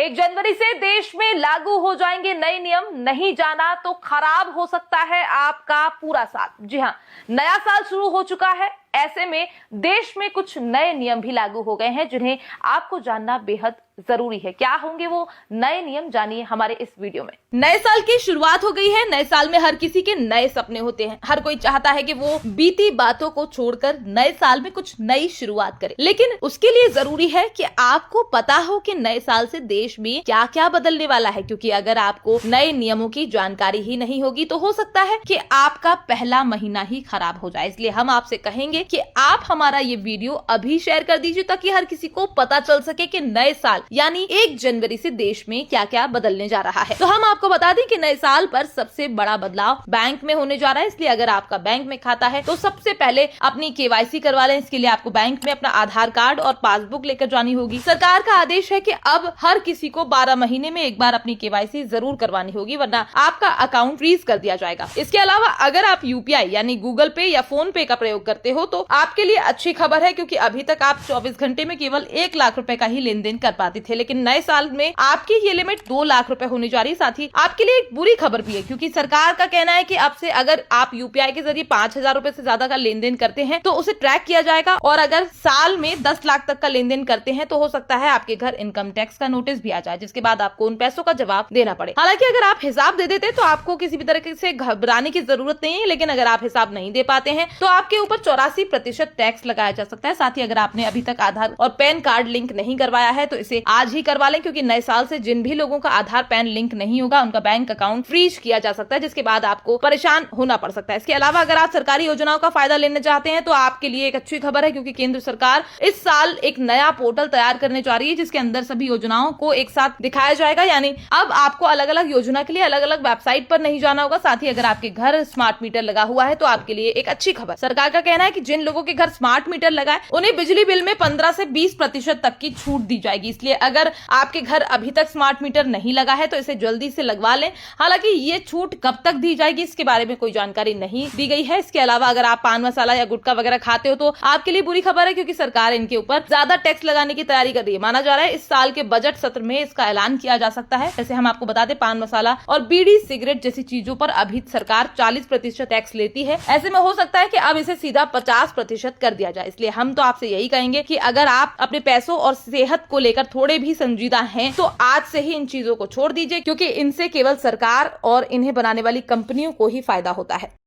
1 जनवरी से देश में लागू हो जाएंगे नए नियम। नहीं जाना तो खराब हो सकता है आपका पूरा साल। जी हां, नया साल शुरू हो चुका है। ऐसे में देश में कुछ नए नियम भी लागू हो गए हैं जिन्हें आपको जानना बेहद जरूरी है। क्या होंगे वो नए नियम, जानिए हमारे इस वीडियो में। नए साल की शुरुआत हो गई है। नए साल में हर किसी के नए सपने होते हैं। हर कोई चाहता है कि वो बीती बातों को छोड़कर नए साल में कुछ नई शुरुआत करे, लेकिन उसके लिए जरूरी है कि आपको पता हो कि नए साल से देश में क्या क्या बदलने वाला है, क्योंकि अगर आपको नए नियमों की जानकारी ही नहीं होगी तो हो सकता है कि आपका पहला महीना ही खराब हो जाए। इसलिए हम आपसे कहेंगे कि आप हमारा ये वीडियो अभी शेयर कर दीजिए ताकि हर किसी को पता चल सके कि नए साल यानी 1 जनवरी से देश में क्या क्या बदलने जा रहा है। तो हम आपको बता दें कि नए साल पर सबसे बड़ा बदलाव बैंक में होने जा रहा है। इसलिए अगर आपका बैंक में खाता है तो सबसे पहले अपनी केवाईसी करवा लें। इसके लिए आपको बैंक में अपना आधार कार्ड और पासबुक लेकर जानी होगी। सरकार का आदेश है कि अब हर किसी को 12 महीने में एक बार अपनी केवाईसी जरूर करवानी होगी, वरना आपका अकाउंट फ्रीज कर दिया जाएगा। इसके अलावा अगर आप यूपीआई यानी गूगल पे या फोन पे का प्रयोग करते हो तो आपके लिए अच्छी खबर है, क्योंकि अभी तक आप 24 घंटे में केवल 1 लाख रुपए का ही लेन देन कर पाते थे, लेकिन नए साल में आपकी ये लिमिट 2 लाख रुपए होने जा रही है। साथ ही आपके लिए एक बुरी खबर भी है, क्योंकि सरकार का कहना है कि अब से अगर आप यूपीआई के जरिए 5,000 रुपए से ज्यादा का लेन देन करते हैं तो उसे ट्रैक किया जाएगा, और अगर साल में 10 लाख तक का लेन देन करते हैं तो हो सकता है आपके घर इनकम टैक्स का नोटिस भी आ जाए, जिसके बाद आपको उन पैसों का जवाब देना पड़े। हालांकि अगर आप हिसाब दे देते तो आपको किसी भी तरह से घबराने की जरूरत नहीं है, लेकिन अगर आप हिसाब नहीं दे पाते हैं तो आपके ऊपर 84% टैक्स लगाया जा सकता है। साथ ही अगर आपने अभी तक आधार और पैन कार्ड लिंक नहीं करवाया है तो इसे आज ही करवा लें, क्योंकि नए साल से जिन भी लोगों का आधार पैन लिंक नहीं होगा उनका बैंक अकाउंट फ्रीज किया जा सकता है, जिसके बाद आपको परेशान होना पड़ सकता है। इसके अलावा अगर आप सरकारी योजनाओं का फायदा लेना चाहते हैं तो आपके लिए एक अच्छी खबर है, क्योंकि केंद्र सरकार इस साल एक नया पोर्टल तैयार करने जा रही है जिसके अंदर सभी योजनाओं को एक साथ दिखाया जाएगा। यानी अब आपको अलग अलग योजना के लिए अलग अलग वेबसाइट पर नहीं जाना होगा। साथ ही अगर आपके घर स्मार्ट मीटर लगा हुआ है तो आपके लिए एक अच्छी खबर। सरकार का कहना है कि जिन लोगों के घर स्मार्ट मीटर लगा है उन्हें बिजली बिल में 15 से 20% तक की छूट दी जाएगी। इसलिए अगर आपके घर अभी तक स्मार्ट मीटर नहीं लगा है तो इसे जल्दी से लगवा लें। हालांकि ये छूट कब तक दी जाएगी इसके बारे में कोई जानकारी नहीं दी गई है। इसके अलावा अगर आप पान मसाला या गुटखा वगैरह खाते हो तो आपके लिए बुरी खबर है, क्योंकि सरकार इनके ऊपर ज्यादा टैक्स लगाने की तैयारी कर रही है। माना जा रहा है इस साल के बजट सत्र में इसका ऐलान किया जा सकता है। जैसे हम आपको बता दें, पान मसाला और बीड़ी सिगरेट जैसी चीजों पर अभी सरकार 40% टैक्स लेती है। ऐसे में हो सकता है कि अब इसे सीधा 50% कर दिया जाए। इसलिए हम तो आपसे यही कहेंगे कि अगर आप अपने पैसों और सेहत को लेकर थोड़े भी संजीदा हैं तो आज से ही इन चीजों को छोड़ दीजिए, क्योंकि इनसे केवल सरकार और इन्हें बनाने वाली कंपनियों को ही फायदा होता है।